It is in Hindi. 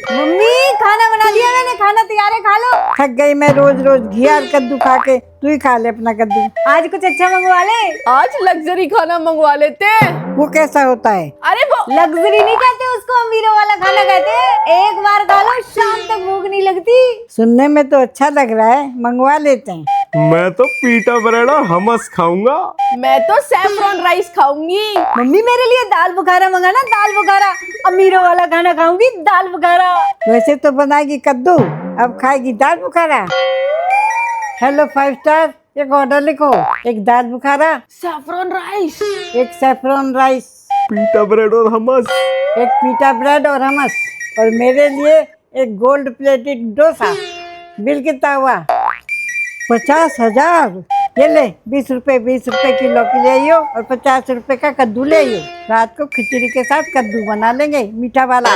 मम्मी खाना बना दिया मैंने, खाना तैयार है, खा लो। थक गई मैं रोज रोज घी और कद्दू खा के, तू ही खा ले अपना कद्दू। आज कुछ अच्छा मंगवा ले। आज लग्जरी खाना मंगवा लेते हैं। वो कैसा होता है? अरे वो लग्जरी नहीं कहते उसको, अमीरों वाला खाना कहते हैं। एक बार खा लो, शाम तक भूख नहीं लगती। सुनने में तो अच्छा लग रहा है, मंगवा लेते हैं। मैं तो पीटा ब्रेड और हमस खाऊंगा। मैं तो सैफरॉन राइस खाऊंगी। मम्मी मेरे लिए दाल बुखारा मंगाना, दाल बुखारा। अमीरों वाला खाना खाऊंगी, दाल बुखारा। वैसे तो बनाएगी कद्दू, अब खाएगी दाल बुखारा। हेलो 5 स्टार, एक ऑर्डर लिखो। एक दाल बुखारा, सैफरॉन राइस। एक सैफरॉन राइस, पीटा ब्रेड और हमस। एक पीटा ब्रेड और हमस, और मेरे लिए एक गोल्ड प्लेटेड डोसा। बिल कितना हुआ? 50,000। ये ले 20 रुपए किलो की ले आइयो, और 50 रुपए का कद्दू ले आइयो। रात को खिचड़ी के साथ कद्दू बना लेंगे, मीठा वाला।